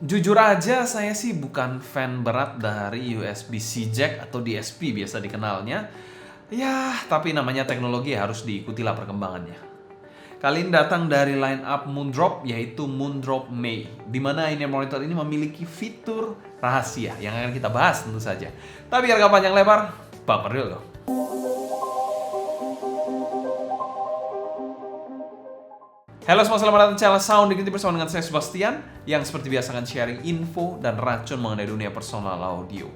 Jujur aja saya sih bukan fan berat dari USB-C jack atau DSP biasa dikenalnya. Ya, tapi namanya teknologi harus diikutilah perkembangannya. Kali ini datang dari line up Moondrop, yaitu Moondrop May, di mana in-ear monitor ini memiliki fitur rahasia yang akan kita bahas tentu saja. Tapi biar gak panjang lebar, bumper dulu. Halo semua, selamat datang di channel Sound Dignity bersama dengan saya Sebastian, yang seperti biasa akan sharing info dan racun mengenai dunia personal audio.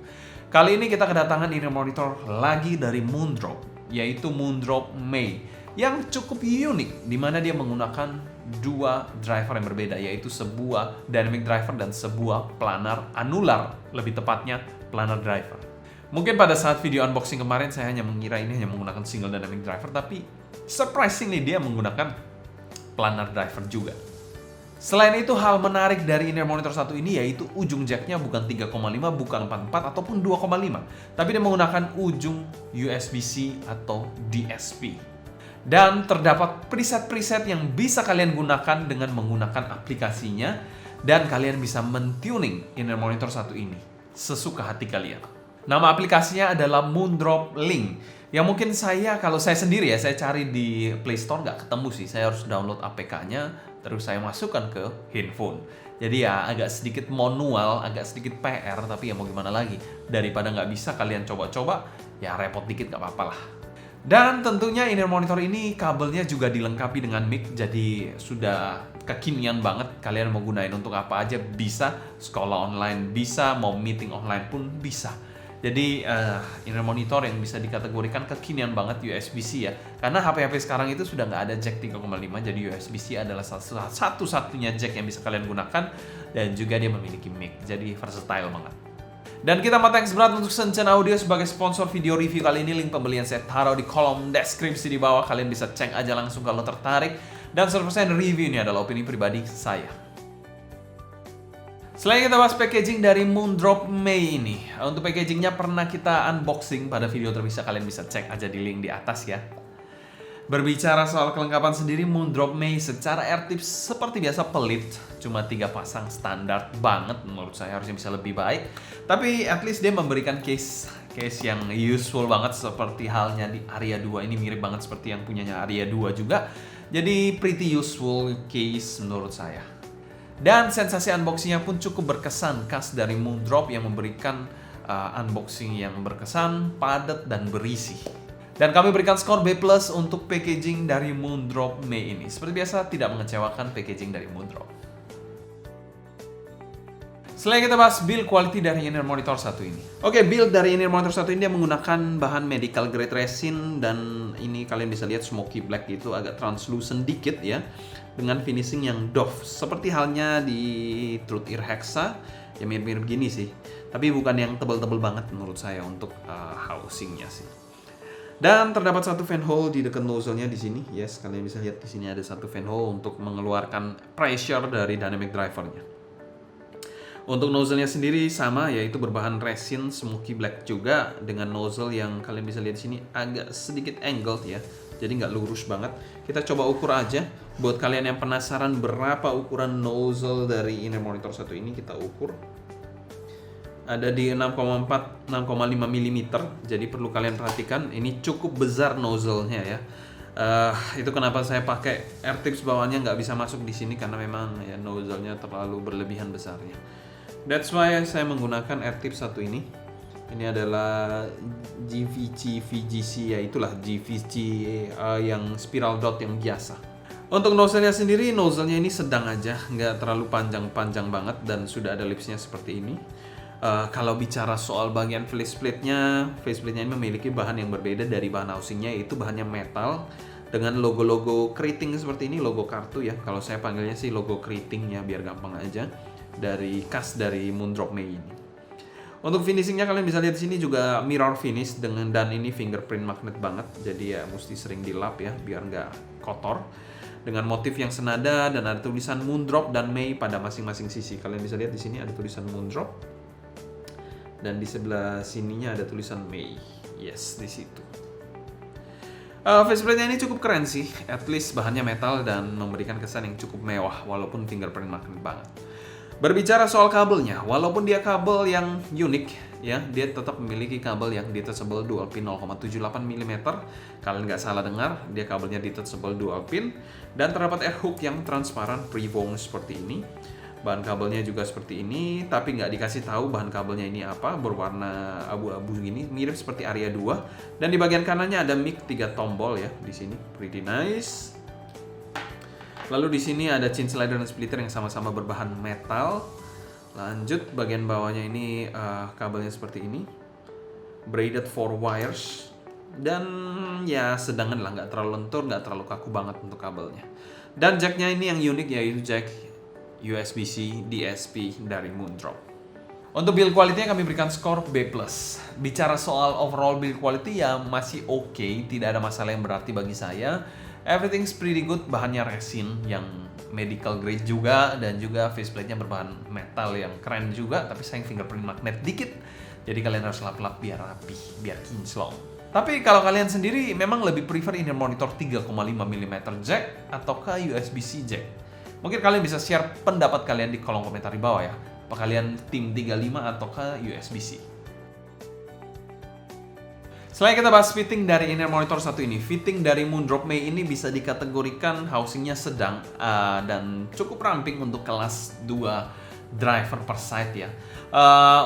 Kali ini kita kedatangan in-ear monitor lagi dari Moondrop, yaitu Moondrop May, yang cukup unik, di mana dia menggunakan dua driver yang berbeda, yaitu sebuah dynamic driver dan sebuah planar anular, lebih tepatnya planar driver. Mungkin pada saat video unboxing kemarin saya hanya mengira ini hanya menggunakan single dynamic driver, tapi surprisingly dia menggunakan planar driver juga. Selain itu, hal menarik dari in-ear monitor satu ini yaitu ujung jacknya bukan 3,5, bukan 4,4 ataupun 2,5, tapi dia menggunakan ujung USB-C atau DSP. Dan terdapat preset-preset yang bisa kalian gunakan dengan menggunakan aplikasinya, dan kalian bisa men-tuning in-ear monitor satu ini sesuka hati kalian. Nama aplikasinya adalah Moondrop Link. Yang mungkin kalau saya sendiri ya, saya cari di Play Store nggak ketemu sih. Saya harus download APK-nya, terus saya masukkan ke handphone. Jadi ya agak sedikit manual, agak sedikit PR, tapi ya mau gimana lagi. Daripada nggak bisa kalian coba-coba, ya repot dikit nggak apa-apa lah. Dan tentunya in-ear monitor ini kabelnya juga dilengkapi dengan mic, jadi sudah kekinian banget. Kalian mau gunain untuk apa aja bisa, sekolah online bisa, mau meeting online pun bisa. Jadi in-ear monitor yang bisa dikategorikan kekinian banget USB-C ya. Karena HP-HP sekarang itu sudah nggak ada jack 3,5, jadi USB-C adalah satu-satunya jack yang bisa kalian gunakan. Dan juga dia memiliki mic, jadi versatile banget. Dan kita mau thanks berat untuk Senchen Audio sebagai sponsor video review kali ini. Link pembelian saya taruh di kolom deskripsi di bawah. Kalian bisa cek aja langsung kalau tertarik. Dan 100% review ini adalah opini pribadi saya. Selain kita bahas packaging dari Moondrop May ini, untuk packagingnya pernah kita unboxing pada video terpisah, kalian bisa cek aja di link di atas ya. Berbicara soal kelengkapan sendiri, Moondrop May secara AirTips seperti biasa pelit, cuma 3 pasang standar banget, menurut saya harusnya bisa lebih baik. Tapi at least dia memberikan case yang useful banget, seperti halnya di Aria 2, ini mirip banget seperti yang punyanya Aria 2 juga. Jadi pretty useful case menurut saya. Dan sensasi unboxingnya pun cukup berkesan, khas dari Moondrop yang memberikan unboxing yang berkesan, padat, dan berisi. Dan kami berikan skor B+ untuk packaging dari Moondrop May ini. Seperti biasa, tidak mengecewakan packaging dari Moondrop. Selain kita bahas build quality dari in-ear monitor satu ini. Oke, build dari in-ear monitor satu ini dia menggunakan bahan medical grade resin, dan ini kalian bisa lihat smoky black gitu, agak translucent dikit ya, dengan finishing yang doff, seperti halnya di Truth Ear Hexa, ya mirip-mirip gini sih. Tapi bukan yang tebel-tebel banget menurut saya untuk housingnya sih. Dan terdapat satu fan hole di dekat nozzle-nya di sini. Yes, kalian bisa lihat di sini ada satu fan hole untuk mengeluarkan pressure dari dynamic driver-nya. Untuk nozzle-nya sendiri sama, yaitu berbahan resin smoky black juga, dengan nozzle yang kalian bisa lihat di sini agak sedikit angled ya. Jadi nggak lurus banget. Kita coba ukur aja. Buat kalian yang penasaran berapa ukuran nozzle dari in-ear monitor satu ini, kita ukur. Ada di 6,4-6,5 mm. Jadi perlu kalian perhatikan, ini cukup besar nozzle-nya ya. Itu kenapa saya pakai AirTips bawahnya nggak bisa masuk di sini, karena memang ya nozzle-nya terlalu berlebihan besarnya. That's why saya menggunakan AirTips satu ini. Ini adalah GVC VGC, ya itulah GVC yang spiral dot yang biasa. Untuk nozzle-nya sendiri, nozzle-nya ini sedang aja, nggak terlalu panjang-panjang banget, dan sudah ada lipsnya seperti ini. Kalau bicara soal bagian faceplate-nya ini memiliki bahan yang berbeda dari bahan housingnya, yaitu bahannya metal dengan logo-logo keriting seperti ini, logo kartu ya. Kalau saya panggilnya sih logo keriting ya, biar gampang aja. Khas dari Moondrop May ini. Untuk finishingnya kalian bisa lihat di sini juga mirror finish dan ini fingerprint magnet banget. Jadi ya mesti sering dilap ya biar nggak kotor. Dengan motif yang senada dan ada tulisan Moondrop dan May pada masing-masing sisi. Kalian bisa lihat di sini ada tulisan Moondrop dan di sebelah sininya ada tulisan May. Yes, di situ. Faceplate-nya ini cukup keren sih. At least bahannya metal dan memberikan kesan yang cukup mewah walaupun fingerprint magnet banget. Berbicara soal kabelnya, walaupun dia kabel yang unik, ya, dia tetap memiliki kabel yang detachable dual pin 0,78 mm. Kalian nggak salah dengar, dia kabelnya detachable dual pin dan terdapat air hook yang transparan pre-wound seperti ini. Bahan kabelnya juga seperti ini, tapi nggak dikasih tahu bahan kabelnya ini apa, berwarna abu-abu gini, mirip seperti Aria 2. Dan di bagian kanannya ada mic 3 tombol ya, di sini pretty nice. Lalu di sini ada chin slider dan splitter yang sama-sama berbahan metal. Lanjut bagian bawahnya ini kabelnya seperti ini, braided 4 wires, dan ya sedangan lah, nggak terlalu lentur, nggak terlalu kaku banget untuk kabelnya. Dan jacknya ini yang unik, yaitu jack USB-C DSP dari Moondrop. Untuk build quality-nya kami berikan skor B+. Bicara soal overall build quality ya masih oke, tidak ada masalah yang berarti bagi saya. Everything's pretty good, bahannya resin yang medical grade juga, dan juga faceplate-nya berbahan metal yang keren juga, tapi sayang fingerprint magnet dikit. Jadi kalian harus lap-lap biar rapi, biar kinclong. Tapi kalau kalian sendiri memang lebih prefer inner monitor 3,5 mm jack ataukah USB-C jack? Mungkin kalian bisa share pendapat kalian di kolom komentar di bawah ya. Apa kalian tim 35 ataukah USB-C? Selain kita bahas fitting dari inner monitor satu ini, fitting dari Moondrop May ini bisa dikategorikan housingnya sedang dan cukup ramping untuk kelas 2 driver per side ya.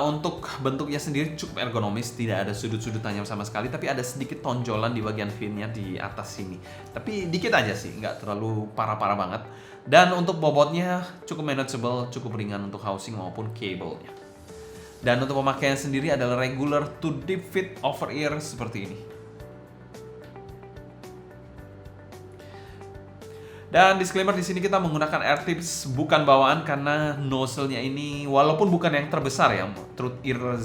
Untuk bentuknya sendiri cukup ergonomis, tidak ada sudut-sudut tajam sama sekali, tapi ada sedikit tonjolan di bagian pinnya di atas sini. Tapi dikit aja sih, nggak terlalu parah-parah banget. Dan untuk bobotnya cukup manageable, cukup ringan untuk housing maupun kabelnya. Dan untuk pemakaian sendiri adalah regular to deep fit over ear seperti ini. Dan disclaimer di sini kita menggunakan air tips bukan bawaan karena nozzle-nya ini walaupun bukan yang terbesar ya, Truth Ear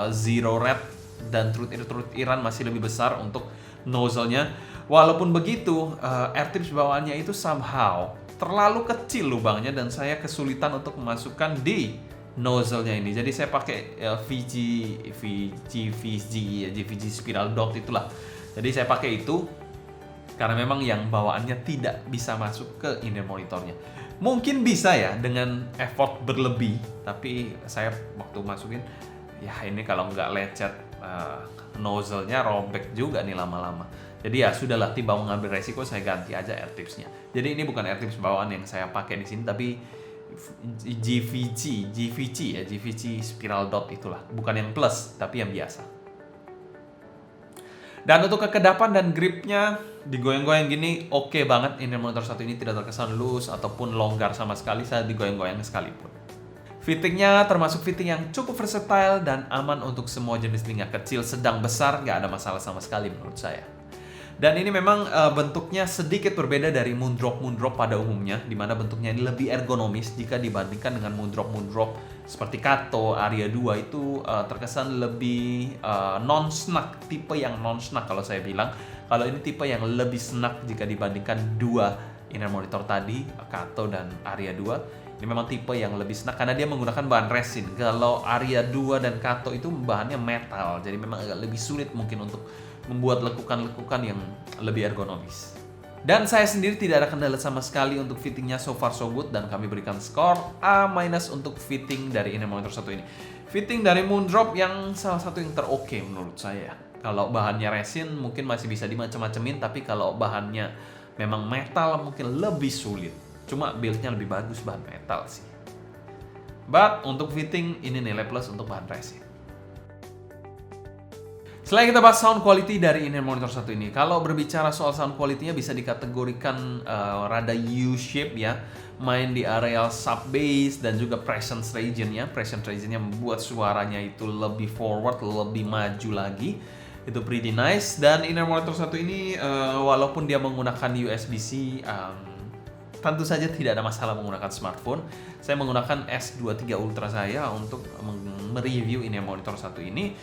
Zero Red dan Truth Earan masih lebih besar untuk nozzle-nya. Walaupun begitu, air tips bawaannya itu somehow terlalu kecil lubangnya dan saya kesulitan untuk memasukkan di nozzle-nya ini. Jadi saya pakai GVG spiral dot itulah. Jadi saya pakai itu karena memang yang bawaannya tidak bisa masuk ke inner monitornya. Mungkin bisa ya dengan effort berlebih, tapi saya waktu masukin ya ini kalau nggak lecet nozzle-nya robek juga nih lama-lama. Jadi ya sudahlah, timbang mengambil resiko saya ganti aja air tipsnya. Jadi ini bukan air tips bawaan yang saya pakai di sini, tapi GVG spiral dot itulah, bukan yang plus tapi yang biasa. Dan untuk kekedapan dan gripnya digoyang-goyang gini oke banget. Inner monitor satu ini tidak terkesan loose ataupun longgar sama sekali saat digoyang-goyang sekalipun. Fittingnya termasuk fitting yang cukup versatile dan aman untuk semua jenis telinga kecil, sedang, besar, nggak ada masalah sama sekali menurut saya. Dan ini memang bentuknya sedikit berbeda dari Moondrop pada umumnya, di mana bentuknya ini lebih ergonomis jika dibandingkan dengan Moondrop seperti Kato, Aria 2 itu terkesan lebih non-snug, tipe yang non-snug kalau saya bilang. Kalau ini tipe yang lebih snug jika dibandingkan dua inner monitor tadi, Kato dan Aria 2. Ini memang tipe yang lebih snug karena dia menggunakan bahan resin. Kalau Aria 2 dan Kato itu bahannya metal, jadi memang agak lebih sulit mungkin untuk membuat lekukan-lekukan yang lebih ergonomis. Dan saya sendiri tidak ada kendala sama sekali untuk fittingnya, so far so good, dan kami berikan skor A- untuk fitting dari inner monitor satu ini. Fitting dari Moondrop yang salah satu yang teroke menurut saya. Kalau bahannya resin mungkin masih bisa dimacem-macemin, tapi kalau bahannya memang metal mungkin lebih sulit. Cuma build-nya lebih bagus bahan metal sih. But untuk fitting ini nilai plus untuk bahan resin. Selain kita bahas sound quality dari inner monitor satu ini, kalau berbicara soal sound quality-nya bisa dikategorikan rada U-shape ya, main di areal sub bass dan juga presence region-nya. Presence region-nya membuat suaranya itu lebih forward, lebih maju lagi. Itu pretty nice. Dan inner monitor satu ini walaupun dia menggunakan USB-C, tentu saja tidak ada masalah menggunakan smartphone. Saya menggunakan S23 Ultra saya untuk mereview inner monitor satu ini.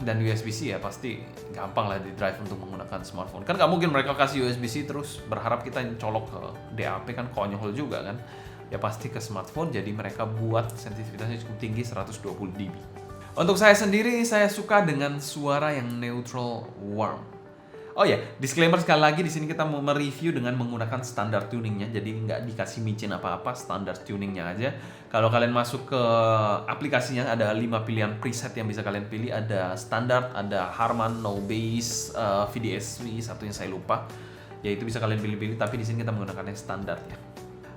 Dan USB-C ya pasti gampang lah di drive untuk menggunakan smartphone. Kan nggak mungkin mereka kasih USB-C terus berharap kita colok ke DAP, kan konyol juga kan. Ya pasti ke smartphone, jadi mereka buat sensitivitasnya cukup tinggi 120 dB. Untuk saya sendiri, saya suka dengan suara yang neutral warm. Oh ya, disclaimer sekali lagi, di sini kita mau mereview dengan menggunakan standar tuningnya, jadi nggak dikasih micin apa-apa, standar tuningnya aja. Kalau kalian masuk ke aplikasinya, ada 5 pilihan preset yang bisa kalian pilih, ada standar, ada Harman, No Bass, VDSV, satunya saya lupa. Ya itu bisa kalian pilih-pilih, tapi di sini kita menggunakan yang standar ya.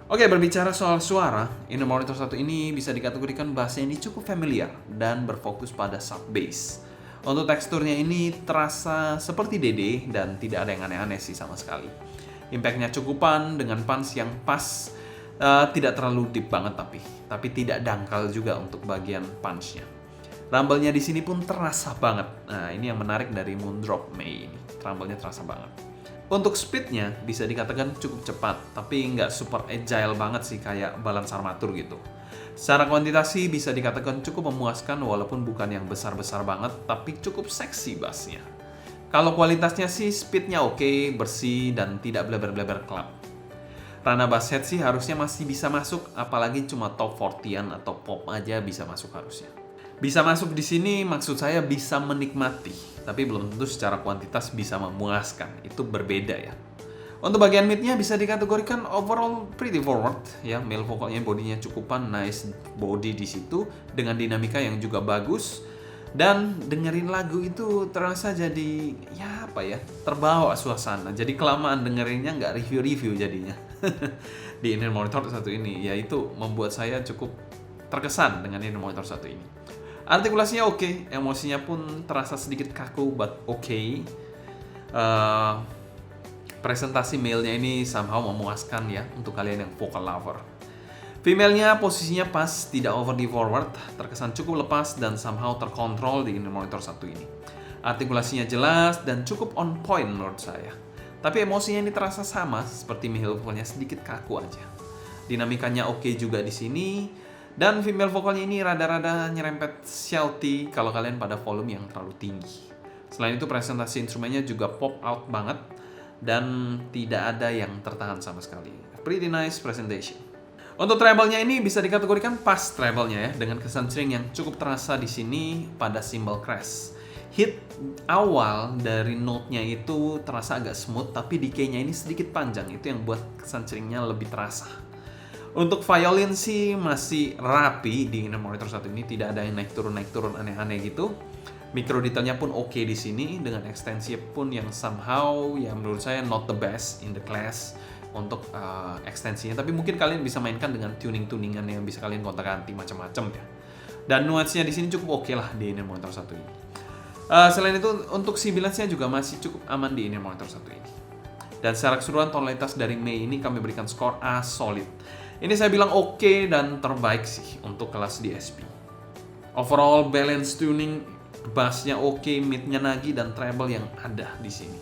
Oke, berbicara soal suara, Inner Monitor 1 ini bisa dikategorikan bassnya ini cukup familiar dan berfokus pada sub bass. Untuk teksturnya ini terasa seperti DD dan tidak ada yang aneh-aneh sih sama sekali. Impact-nya cukupan dengan punch yang pas, tidak terlalu deep banget tapi tidak dangkal juga untuk bagian punch-nya. Rumble-nya di sini pun terasa banget. Nah, ini yang menarik dari Moondrop May ini. Rumble-nya terasa banget. Untuk speed-nya bisa dikatakan cukup cepat, tapi nggak super agile banget sih kayak balance armatur gitu. Secara kuantitas sih bisa dikatakan cukup memuaskan walaupun bukan yang besar-besar banget, tapi cukup seksi bassnya. Kalau kualitasnya sih speednya oke, bersih, dan tidak bleber-bleber klap. Ranah bass head sih harusnya masih bisa masuk, apalagi cuma top 40-an atau pop aja bisa masuk harusnya. Bisa masuk di sini maksud saya bisa menikmati, tapi belum tentu secara kuantitas bisa memuaskan. Itu berbeda ya. Untuk bagian mid-nya bisa dikategorikan overall pretty forward ya, male vokalnya bodinya cukupan, nice body di situ dengan dinamika yang juga bagus, dan dengerin lagu itu terasa jadi ya apa ya, terbawa suasana. Jadi kelamaan dengerinnya nggak review-review jadinya di Inner Monitor 1 ini, ya itu membuat saya cukup terkesan dengan Inner Monitor 1 ini. Artikulasinya oke, emosinya pun terasa sedikit kaku but oke. Presentasi male-nya ini somehow memuaskan ya untuk kalian yang vocal lover. Female-nya posisinya pas, tidak overly forward, terkesan cukup lepas dan somehow terkontrol di Inner Monitor 1 ini. Artikulasinya jelas dan cukup on point menurut saya. Tapi emosinya ini terasa sama seperti male vokalnya, sedikit kaku aja. Dinamikanya oke juga di sini, dan female vokalnya ini rada-rada nyerempet shouty kalau kalian pada volume yang terlalu tinggi. Selain itu presentasi instrumennya juga pop out banget dan tidak ada yang tertahan sama sekali. Pretty nice presentation. Untuk treble-nya ini bisa dikategorikan pas treble-nya ya, dengan kesan string yang cukup terasa di sini pada cymbal crash. Hit awal dari note-nya itu terasa agak smooth, tapi decay-nya ini sedikit panjang, itu yang buat kesan string-nya lebih terasa. Untuk violin sih masih rapi di Inner Monitor 1 ini, tidak ada yang naik turun aneh-aneh gitu. Micro detailnya pun oke di sini, dengan ekstensi pun yang somehow ya menurut saya not the best in the class untuk ekstensinya. Tapi mungkin kalian bisa mainkan dengan tuning-tuningan yang bisa kalian gonta-ganti macam-macam ya. Dan nuance-nya di sini cukup oke lah di Inner Monitor 1 ini. Selain itu untuk sibilance-nya juga masih cukup aman di Inner Monitor 1 ini. Dan secara keseluruhan tonalitas dari May ini kami berikan skor A solid. Ini saya bilang oke dan terbaik sih untuk kelas DSP. Overall balance tuning, bassnya oke, mid-nya nagi, dan treble yang ada di sini.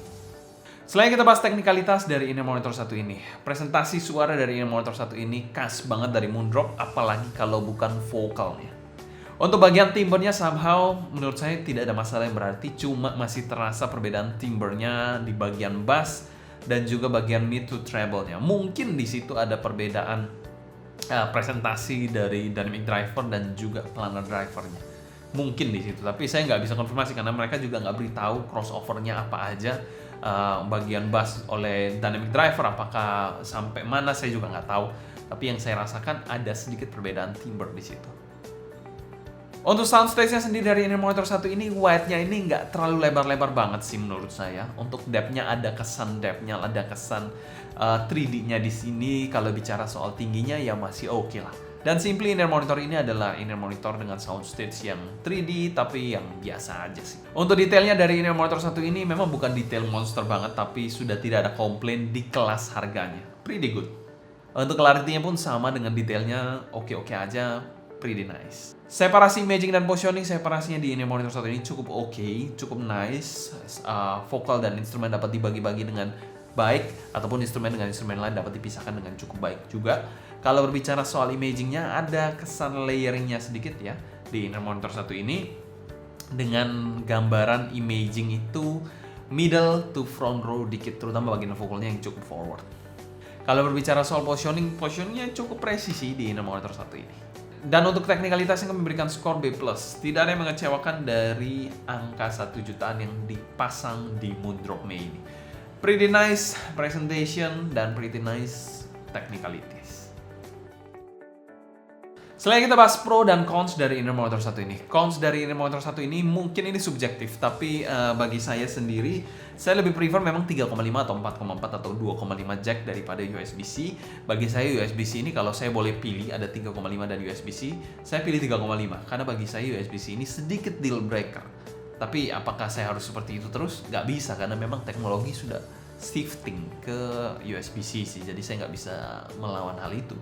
Selain kita bahas teknikalitas dari Inner Monitor 1 ini, presentasi suara dari Inner Monitor 1 ini khas banget dari Moondrop, apalagi kalau bukan vokalnya. Untuk bagian timbernya somehow menurut saya tidak ada masalah yang berarti, cuma masih terasa perbedaan timbernya di bagian bass dan juga bagian mid to treble-nya. Mungkin di situ ada perbedaan presentasi dari dynamic driver dan juga planar drivernya. Mungkin di situ, tapi saya nggak bisa konfirmasi karena mereka juga nggak beritahu crossover-nya apa aja, bagian bass oleh dynamic driver apakah sampai mana saya juga nggak tahu. Tapi yang saya rasakan ada sedikit perbedaan timbre di situ. Untuk soundstage-nya sendiri dari Inner Monitor 1 ini, wide-nya ini nggak terlalu lebar-lebar banget sih menurut saya. Untuk depth-nya ada kesan depth-nya, ada kesan 3D-nya di sini. Kalau bicara soal tingginya ya masih oke lah. Dan simply Inner Monitor ini adalah Inner Monitor dengan soundstage yang 3D tapi yang biasa aja sih. Untuk detailnya dari Inner Monitor 1 ini memang bukan detail monster banget, tapi sudah tidak ada komplain di kelas harganya. Pretty good. Untuk clarity-nya pun sama dengan detailnya, oke-oke aja, pretty nice. Separasi imaging dan positioning, separasinya di Inner Monitor 1 ini cukup oke, cukup nice. Vokal dan instrumen dapat dibagi-bagi dengan baik, ataupun instrumen dengan instrumen lain dapat dipisahkan dengan cukup baik juga. Kalau berbicara soal imagingnya, ada kesan layeringnya sedikit ya di Inner Monitor 1 ini, dengan gambaran imaging itu middle to front row dikit, terutama bagian vokalnya yang cukup forward. Kalau berbicara soal positioningnya cukup presisi di Inner Monitor 1 ini. Dan untuk teknikalitasnya kami berikan skor B+. Tidak ada yang mengecewakan dari angka 1 jutaan yang dipasang di Moondrop Mei ini. Pretty nice presentation dan pretty nice technicalities. Selain kita bahas pro dan cons dari Inner Monitor 1 ini. Cons dari Inner Monitor 1 ini mungkin ini subjektif, tapi bagi saya sendiri, saya lebih prefer memang 3,5 atau 4,4 atau 2,5 jack daripada USB-C. Bagi saya USB-C ini kalau saya boleh pilih ada 3,5 dan USB-C, saya pilih 3,5 karena bagi saya USB-C ini sedikit deal breaker. Tapi apakah saya harus seperti itu terus? Nggak bisa karena memang teknologi sudah shifting ke USB-C sih, jadi saya nggak bisa melawan hal itu.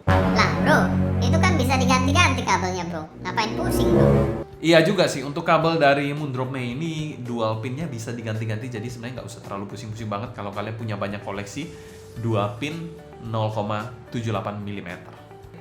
Lah bro, itu kan bisa diganti-ganti kabelnya bro. Ngapain pusing bro? Iya juga sih, untuk kabel dari Moondrop Mei ini dual pinnya bisa diganti-ganti, jadi sebenarnya nggak usah terlalu pusing-pusing banget kalau kalian punya banyak koleksi 2 pin 0,78 mm.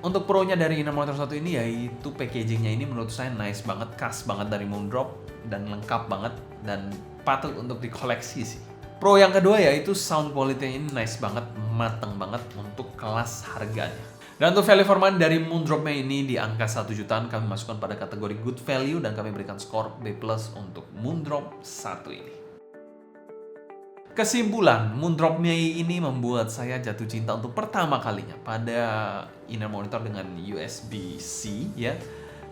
Untuk pro-nya dari Inner Monitor 1 ini yaitu packagingnya ini menurut saya nice banget, khas banget dari Moondrop dan lengkap banget dan patut untuk dikoleksi sih. Pro yang kedua yaitu sound quality-nya ini nice banget, mateng banget untuk kelas harganya. Dan untuk value for money dari Moondrop Mei ini di angka 1 jutaan kami masukkan pada kategori good value dan kami berikan skor B+ untuk Moondrop 1 ini. Kesimpulan, Moondrop Mei ini membuat saya jatuh cinta untuk pertama kalinya pada Inner Monitor dengan USB-C ya.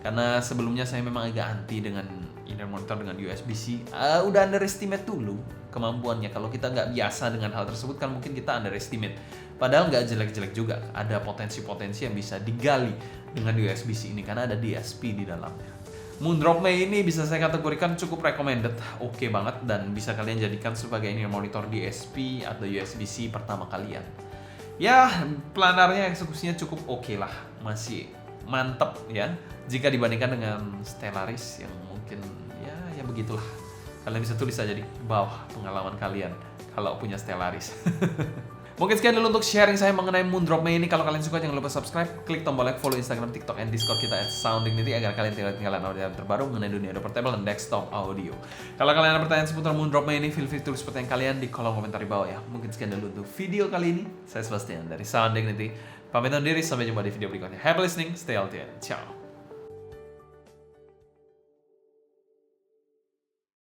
Karena sebelumnya saya memang agak anti dengan Inner Monitor dengan USB-C. Udah underestimate dulu kemampuannya. Kalau kita nggak biasa dengan hal tersebut kan mungkin kita underestimate. Padahal nggak jelek-jelek juga. Ada potensi-potensi yang bisa digali dengan USB-C ini karena ada DSP di dalamnya. Moondrop Mei ini bisa saya kategorikan cukup recommended, oke banget, dan bisa kalian jadikan sebagai Inner Monitor DSP atau USB-C pertama kalian. Ya, planarnya eksekusinya cukup oke lah, masih mantep ya. Jika dibandingkan dengan Stellaris yang mungkin ya begitulah. Kalian bisa tulis aja di bawah pengalaman kalian kalau punya Stellaris. Mungkin sekian dulu untuk sharing saya mengenai Moondrop Mei ini. Kalau kalian suka jangan lupa subscribe, klik tombol like, follow Instagram, TikTok, and Discord kita @sounddignity agar kalian tidak ketinggalan audio terbaru mengenai dunia audio portable dan desktop audio. Kalau kalian ada pertanyaan seputar Moondrop Mei ini, feel free tulis pertanyaan kalian di kolom komentar di bawah ya. Mungkin sekian dulu untuk video kali ini. Saya Sebastian dari Sound Dignity. Pamit undur diri, sampai jumpa di video berikutnya. Happy listening, stay healthy, ciao.